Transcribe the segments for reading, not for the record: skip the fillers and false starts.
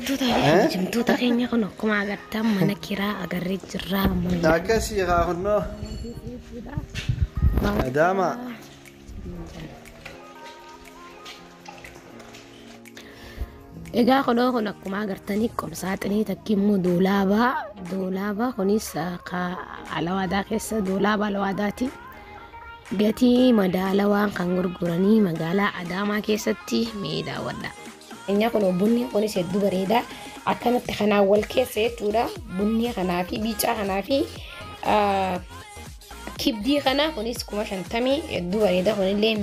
Jimtu tak kayaknya kan aku agak tam mana kira agar jeram. Tak sih kau ada mak. Ega kono kono aku agar tani kom saat ini takimu dolaba konis ka alawada kesa dolaba alawadati. Gati madalawan kan gurgurani magala adama kesatti meeda wada. Enya kono bunni konis eddu bareda akkanatti kana wal keessa jechuudha bunni kanaa fi bica kanaa fi kibdii kana kunis kuma 50 eddu bareeda kunillee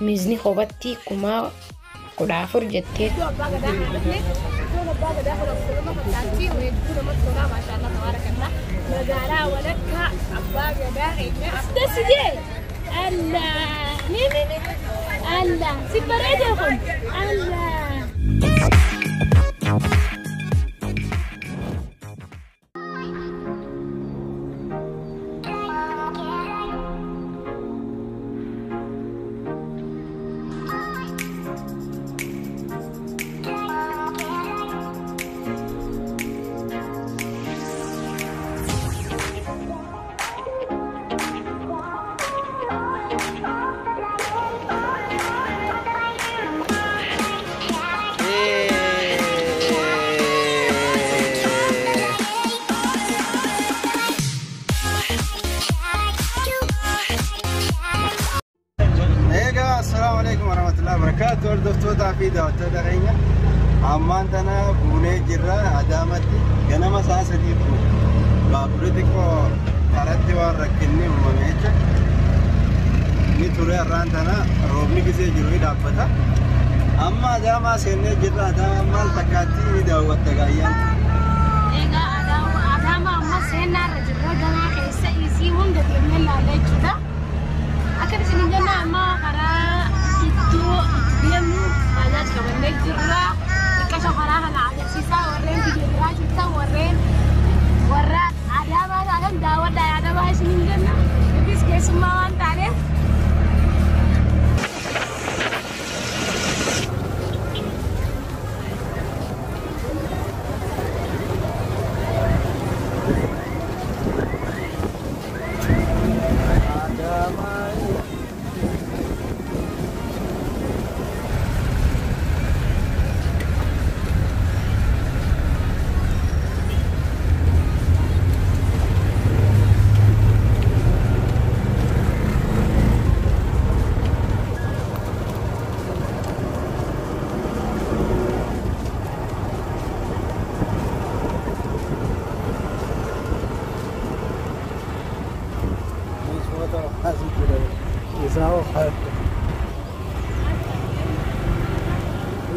miizni hobatti kuma 14 jettee Allah si bareeda kun Allah Assalamualaikum warahmatullahi wabarakatuh. Hordoftoota fi daawwattoota keenya ammaan tana buunee jirra Adaamatti ganama sa'a 3 baaburri xiqqoo karatti waan rakkinni uumame jecha ni ture har'aan tana roobni gisee jiru dhaabbata amma Adaamaa seennee jirra. Adaamaa maal fakkaatti ni daawwatta gaayyaan? Egaa Adaamaa amma seennaarra jirra ganaa keessa isii hunda deemnee ilaalaa jechuudha. Akka isin jenna amma karaa banyak kebanyakan jirra kasih orang ada sisa warren dijirra kita warren warrat ada mana ada dawat ada bahas ini kan tapi kayak semua antara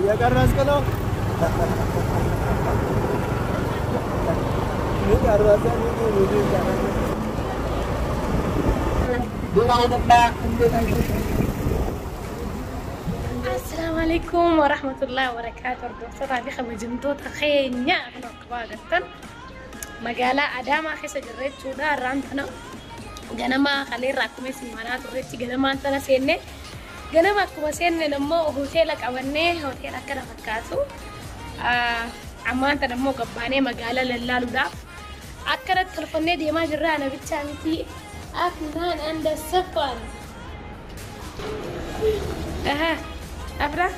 Ya karena kalau ini karena Assalamualaikum warahmatullahi wabarakatuh. Dokter tadi kami jemput akhirnya kebangetan magala Adaamaa keessa jirre jechuudha. Rantana ganama kaleerraa akkuma isin manaa turretti ganama tana seenne ganama akkuma seenne nammoo hoteela qabannee hoteela akkana fakkaatu ammaan tana immoo gabbaanee magaalaa lallaaluudhaaf akkanatti tolfannee deemaa jirra. Nabichaa miti afnaan anda safaan afra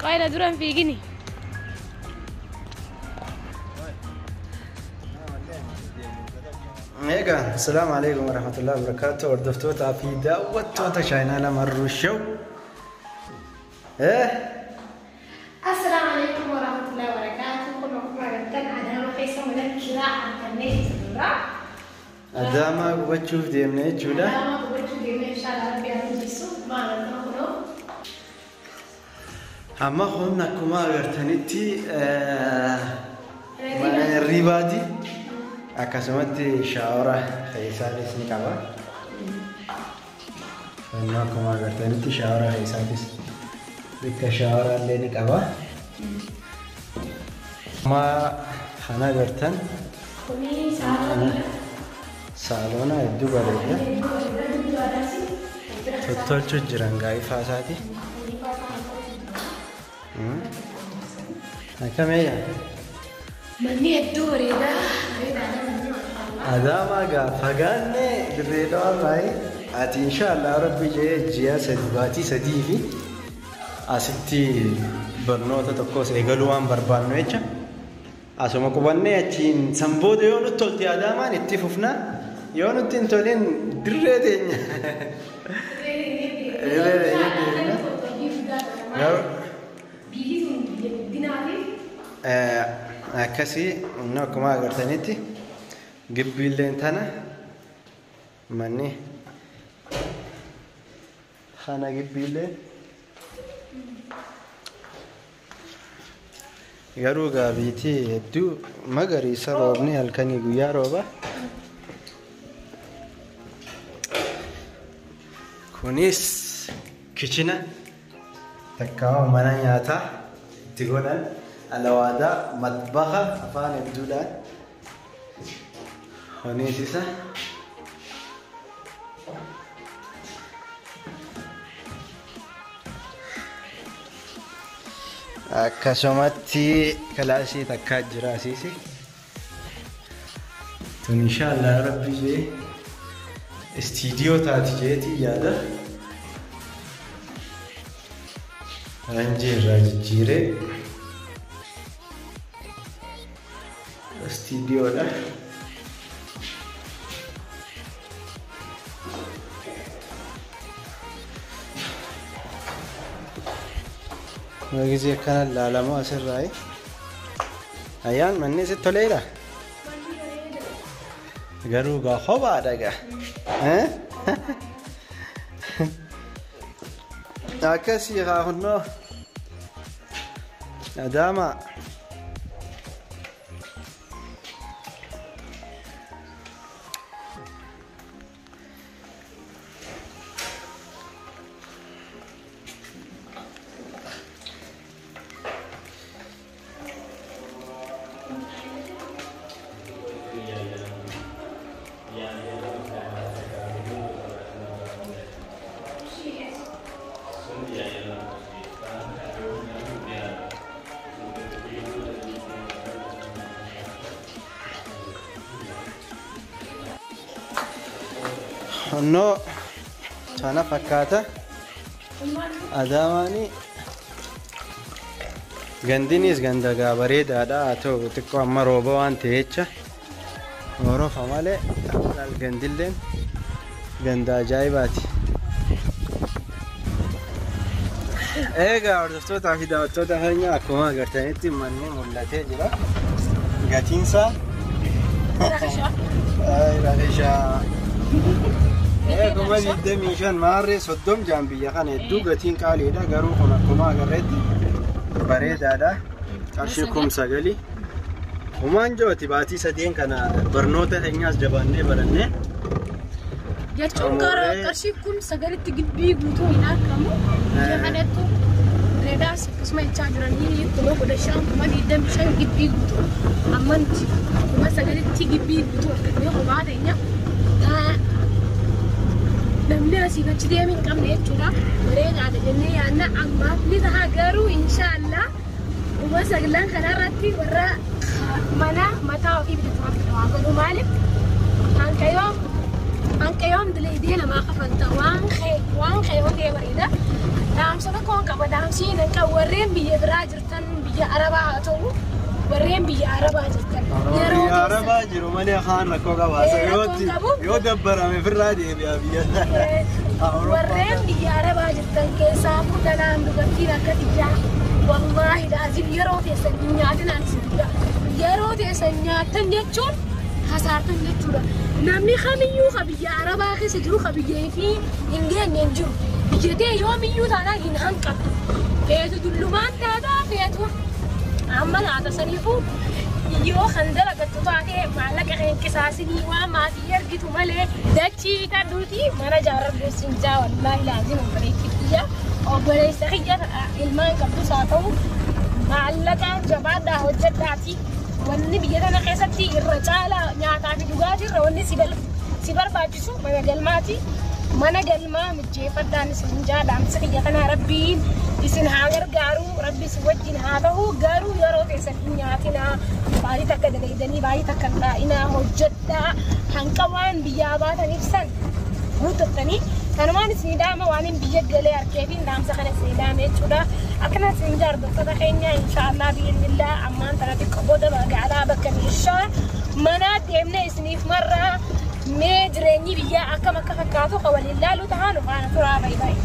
قايلة دوران في جني. ايقا السلام عليكم ورحمة الله وبركاته. وردفتوتا في دعوة شاينا لما الرشو. السلام عليكم ورحمة الله وبركاته. كلكم مرحبا. أنا رخيصة من الكراء عن النت. أداما وبتشوف ديمنا جودا. أداما وبتشوف ديمنا إن شاء الله ربي يهديسو. ما نتنقله. أما خلنا كما غرتنيتي الريبادي. أكاسمتي شاورا خيسالي سنكابا. خلنا كما غرتنيتي شاورا خيسالي. بك شاورا اللي نكابا. ما خنا غرتن. خني سالونا. سالونا يدو بريدة. تطلع جرانغاي فاساتي. كم هي؟ مني الدوري ده. هذا ما قال فقالني دريد والله أتي إن شاء الله ربي جيا سدباتي سديفي أستي برنوتا تقوس إيجالوان بربانو إيجا أسمع كوباني أتين سامبود يونو تولتي هذا ما نتفوفنا يونو تنتولين دريدين akkasi innoo akkuma agartanitti gibbiilleen tana manni kana gibbiilleen garuu gaabiitii hedduu magariisa roobni halkanii guyyaa rooba kunis kichina takkaa mana nyaataa itti godhan alawaada matbaha afaan hedduudhaan honiisisa akkasumatti kalaasii takkaa jira asiisi tun inshaallah rabbi jee istiidiyoo taati jeetii yaada ranjii irraa jijjiiree studio dah. Lagi sih kan lama asal rai. Ayan mana sih tolera? Garu ga khoba ada ga? Akasih ga hunno. Adama. No, sana fakkaata Adaamaani gandinis ganda gaa bareedaadha haa ta'u xiqqoo amma rooba waan ta'echa horofa malee gandilleen ganda ajaa'ibaati. Egaa hordoftootaa fi daawwattoota keenya akkuma agartanitti manni mul'atee jira. Gatiinsaa rakishaa kuma 25 maarree 30 jaambiyya kana hedduu gatiin qaaliidha garuu kun akkuma agarreetti bareedaadha. Qarshii 9,000 Humaan jooti baatii sadeen kana barnoota keenyaas jabaannee barannee jechuun gara qarshii 9,000tti gibbii guutuu hin argamu. Kanattu reedaas akkasuma jechaa jiranii 15,000 gibbii guutuu ammanti 9,000tti gibbii guutuu argatee homaa teenya namni asii achi deemee hin qabne jechuudha. Bareedaadha jennee yaadna ammaaf ni ta'a garuu inshaallah 9,000 kanarratti warra mana mataa ofii bitatu waa godhu maaliif hanqayoom dileedee namaa kafalta waan kee hojii bareeda dhaan dhaamsa tokkoon qaba dhaamsiin akka warreen biyya biraa jirtan biyya Arabaa haa ta'u warreen biyya Arabaa jirtan yeroo Arabaa jiru malee kaan rakkoo qabaasa yoo dabbarame firraa deebi'a biyya warreen biyya Arabaa jirtan keessaa fuudhanaan dubartiin akka xiyyaa wallaahi laazim yeroo teessan nyaatinaan isin yeroo teessan nyaatan jechuun hasaartan jechuudha namni kamiyyuu ka biyya Arabaa keessa jiru ka biyyee fi hin geenye hin jiru biyyatee yoomiyyuu taanaa hin hanqatu feetu dullumaan taataa feetu amma laata saniifuu yoo kan dalagattu taatee maallaqa qisaasinii waan maatii ergitu malee dachii tadhuuti mana jaarrabbeessin jaa wallaahi laazim obboleettiyya obboleessa kiyya ilmaan qabdus haa ta'u maallaqa jabaadhaa hojjedhaati wanni biyya tana keessatti irra caalaa nyaataa fi dhugaatii irra wanni si barbaachisu mana galmaati mana galmaa mijeeffadhaan isin jaa dhaamsa kiyya kana rabbiin isin haa gargaaru rabbi isin wajjin haa ta'u garuu yeroo teessan hin nyaatinaa baay'ee takka dalaydanii baay'ee takka dhaa'inaa hojjedhaa hanqa waan biyyaa baataniif san guuttattanii kanumaan isin dhaama waan hin biyya galee harkeefiin dhaamsa kana isin dhaame jechuudha akkana isin jaardottota keenya inshaallah bi'ilillaa ammaan tana xiqqoo booda magaalaa bakka meeshaa manaa deemnee isiniif marraa mee jireenyi biyyaa akkam akka fakkaatu ka waliin laaluu tahaan faana turaa baay'ee.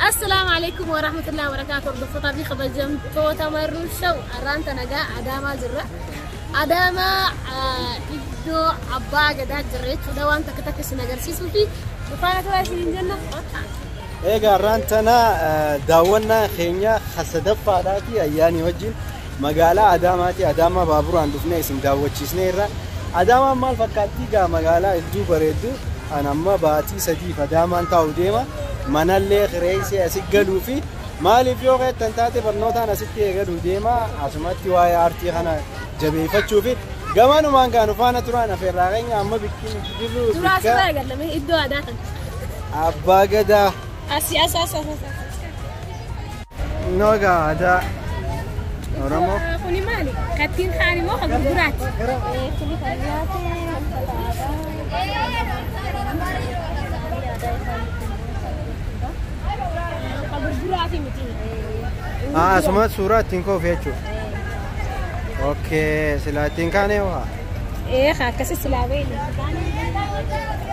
السلام عليكم ورحمة الله وبركاته. ردفت أبي خبزم توتا مرو شو أرانت نجا أداما زرع أداما إدو أبا جدات زرعت فدوان تكتك سنجرسي سوفي وفانا تواسين جنة. إيه أرانتنا داونا خينيا خسدف فاداتي أياني وجين مقالة أداماتي أداما بابرو عندنا اسم داوتشيسنيرا أداما مال فكاتي جا مقالة إدو بريدو أنا ما باتي سديف أداما تاو ديما mana illee qireessi asii galuu fi maaliif yoo qeettan taate barnootaan asitti eegaluu deema asumatti waa'ee aartii kana jabeeffachuu fi gamanumaan kan faana turan afeerraa keenya amma bikkiin jirru bikka eegalame iddoo aadaa kan abbaa gadaa asiyaasa nooga aadaa oromoo kuni maali kattiin kaani moo kan gurguraati kuni asuma suuraa ittiin koofeechuu okey silaa ittiin kaanee waa akkasi silaa beeyne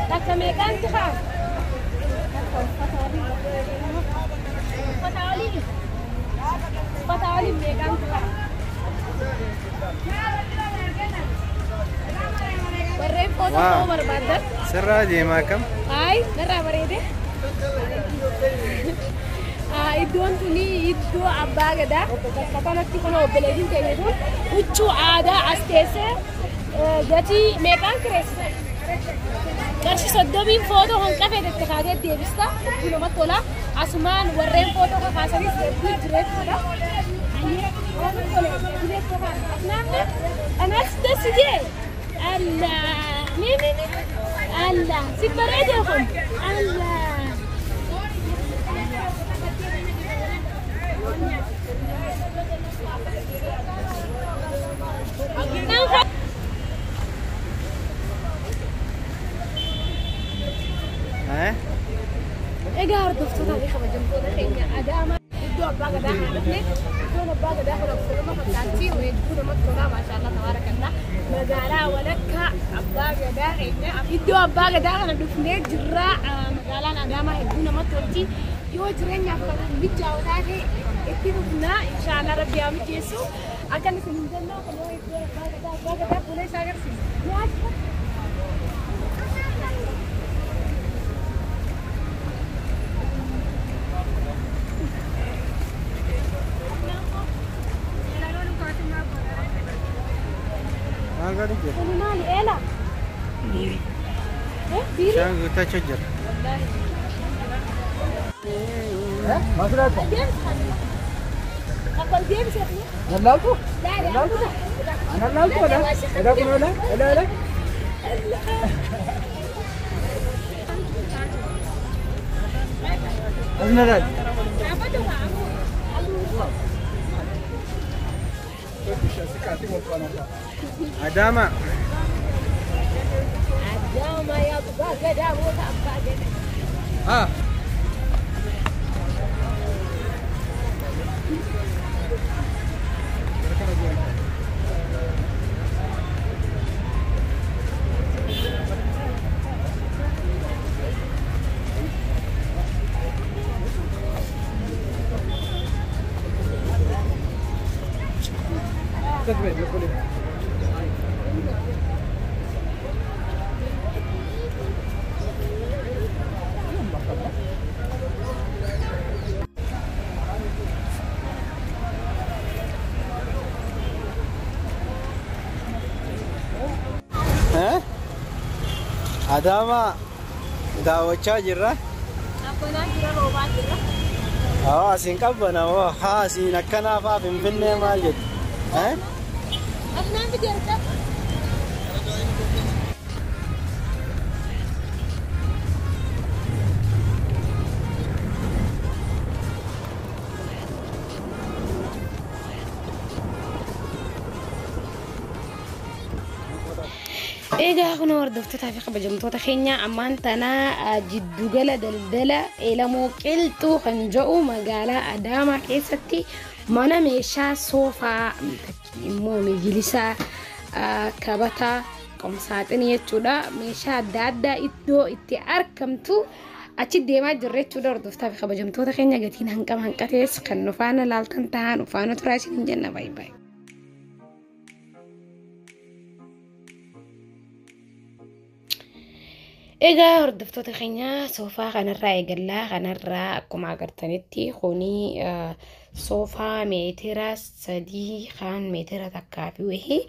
takka meeqaanti haa uffata olii meeqaanti haa warreen footoo barbaadan sirraa deemaa kam hayi garraa bareede iddoon tuni iddoo abbaa gadaa bakka kanatti kun obboleeyyiin keenya kun huccuu aadaa as teessee gatii meeqaan kireessita qarshii 30 footoo hanqafee itti kaatee deebista hedduu namatti tola asumaan warreen footoo kakaasanis hedduu jireeffudha anas dessi jee Allah si bareedee kun Allah إيجار دفتر تاريخ مجموعة الحين أدامة يدوا أبغى داخل نحن يدوا أبغى داخل الفيلم فكانتي ويدوا مطلع ما شاء الله تبارك الله مقالة ولك أبغى داخل يدوا أبغى داخل الدفنة جراء مقالة أدامة يدوا مطلتي يوجرين يفكرون بيجاوناه يكتبنا إن شاء الله ربي يعمل يسوع akan sebenarnya kalau itu baga boleh saya sih ما قاعد يجي ini mali ela diri شان قلت شجر والله ما طلعت أقول دي بسيطني نلاقو لا لا أنا نلاقو لا لا لا لا لا أنا لا أدامة أدامة يا بابا قدام وتأبا قدام Adama daawwachaa jirra. Abbanaa jira roobaa jira. Asiin qabbana asiin akkanaafaa Finfinnee maal jedhu? Asnaan bidirta. إيجا هنا وردفت في خبر جمتوتا خينيا أمان تنا جدو جلا دلدلا إلى موكلتو خنجو مقالة أداما كيستي مانا ميشا صوفا مو مجلسا كابتا قمساتن يتشودا ميشا دادا إدو إتي أركمتو أتي ديما جريت شودا وردفت في خبر جمتوتا خينيا قتين هنكم هنكتيس خنفانا لالتن تهان وفانا تراشين جنة باي باي إيجا هردفتوتا خينيا صوفا خنرا إيجلا خنرا أكما قرتنتي خوني صوفا ميتيرا سدي خان ميتيرا تكافي وهي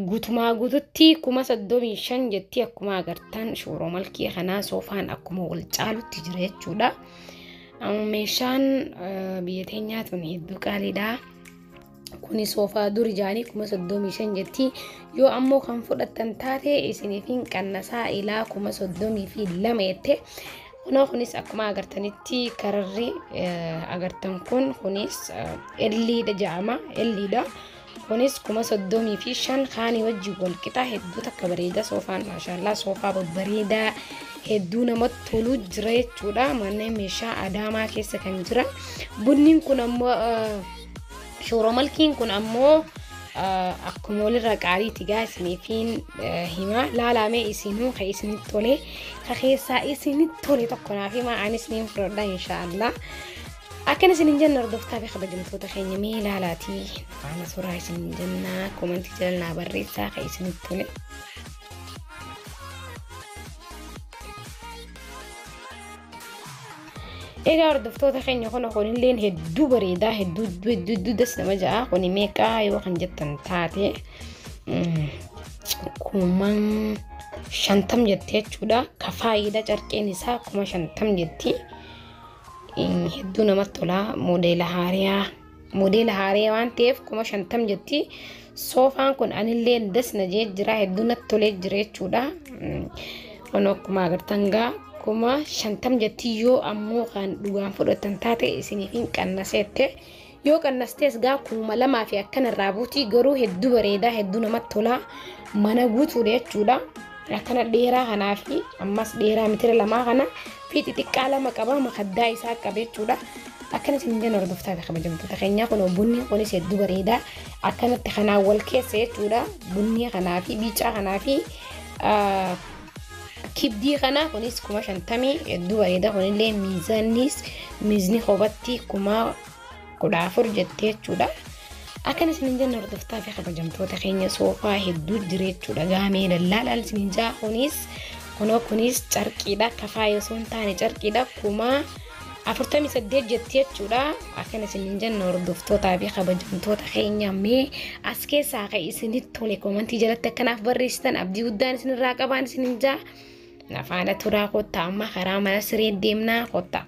قوتما قوتتي كما صدومي شن جتي أكما قرتن شورو ملكي خنا صوفان أكما والجالو تجريت جودا ميشان بيتينيات من هدو قالي دا kuni soofaa duri jaanii kuma 35 jetti yoo ammoo kan fudhatan taate isiniifin qannasaa ilaa kuma 32 jette kunis akkuma agartanitti kararri agartan kunis elliidha jaama elliidha kunis kuma 35 kaanii wajji wal qixa hedduu takka bareeda soofaan maashaallah soofaa babbareeda hedduu namatti tolu jira jechuudha manneen meeshaa adaamaa keessa kan jira bunniin kun ammoo شورو ملكين كن أمو أكمل الرقاري تجاه سنيفين هما لا ما يسينو خيسين التولي خيسا يسين التولي تكون في ما عن سنين فردا إن شاء الله أكن سنين جنة ردفتها بخبر جمتو تخيني مي لا لا تي أنا صراحة سنين جنة كمان تجلنا بريسا خيسين التولي إيجا هردفتوتا خيني خونه خونين لين هدو بريدا هدو دس نمجا خوني ميكا يوخن جتن تاتي كومان شانتم جتي چودا كفايدا جركي نسا كوما شانتم جتي هدو نمتولا موديل هاريا وان تيف كوما شانتم جتي صوفان كون أني لين دس نجي جرا هدو نتولي جري چودا خونو كوما غرتنغا كما شنتم جتيو أمو كان دوغان فودتن تاتي إسنيفين كنسيته يو كنستيس غا كوما لما في أكن الرابوتي غرو هدو بريدا هدو نمتولا منغوتو دي چودا أكن ديرا هنافي أماس ديرا متر لما غنا fiiti xiqqaa lama qaba makaddaa isaa qabeechuudha. Akkanas hin jenna hordoftaa fi kabajamtoota keenyaa kun bunni kunis hedduu bareeda. Akkanatti kanaan wal keessa jechuudha. Bunni kanaa fi biicaa kanaa fi kibdii kana kunis 50 hedduu bareeda. Kunillee miizni qobatti 14 jettee jechuudha. Akkanas hin jenna hordoftaa fi kabajamtoota keenya soofaa hedduu jireechuudha. Gaamee dallaalaan sinjaa kunis carqiidha. Kafaa yoo sun taane carqiidha. 48 jettee jechuudha. Akkanas hin jenna hordoftootaa fi kabajamtoota keenya mee as keessaa ka'e isinitti tole komentii jalatti akkanaaf barreessitan abdii guddaan isinirraa qabaan isin jaa nafaana turaa kottaa amma karaa mana siree deemnaa kottaa.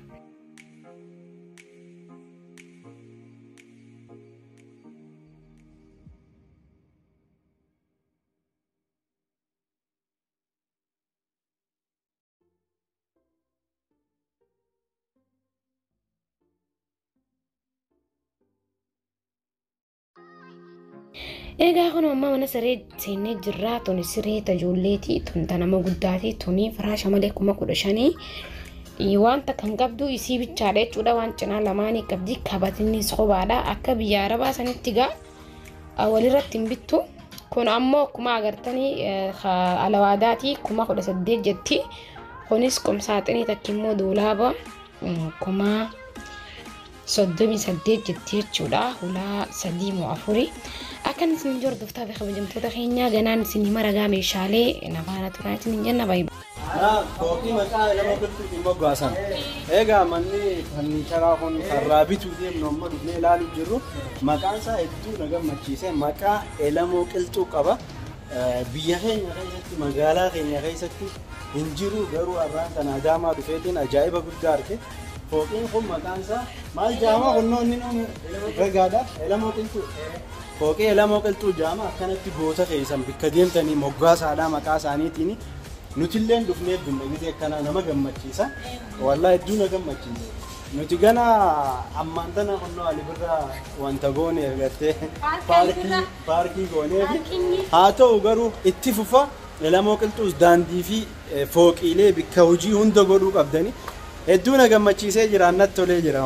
Egaa kun amma mana siree seenee jirra. Tuni siree tajoolleeti. Tun tanama guddaati. Tuni firaasha malee 15,000 wanta kan qabdu isii bichaadha jechuudha. Waan cinaa lamaanii qabdi. Kabatinnis qobaadha. Akka biyya Arabaa sanitti gaa walirratti hin bittu. Kun ammoo akkuma agartanii alawaadaati 18,000 jetti. Kunis qomsaaxinii takkimmoo doolaaba 38 jetti jechuudha. Hulaa 3 moo 4. Akan isin hordoftaa fi kabajamtoota keenya ganaan isin maragaa meeshaalee nafaana turaan isin jenna baay'ee. Kookii maqaa lama biltuu dhimma baasan. Egaa manni furniicharaa kun karraa bituu deemnu amma dhufnee ilaaluu jirru maqaan isaa hedduu na gammachiise. Maqaa elamoo qilxuu qaba. Biyya keenya keessatti magaalaa keenya keessatti hin jiru garuu arraan kana Adaamaa dhufeetiin ajaa'iba guddaa arge. Kookiin kun maqaan isaa maal jedhama kunnoonni ragaadha elamoo qilxuu. Kookii elamoo qilxuu jedhama akkanatti goota keessan bikka deemtanii moggaasaadhaa maqaa isaaniitiin nutilleen dhufnee dunna gidee akkanaa nama gammachiisa. Wallaahi hedduu na gammachiisa. Nuti gana ammaan tana kunnoo Ali Birraa wanta goone ergattee paarkii goonee haa ta'u garuu itti fufa elamoo qilxuus daandii fi fooqiilee bikka hojii hunda godhuu qabdanii hedduu na gammachiisee jira natti tolee jira.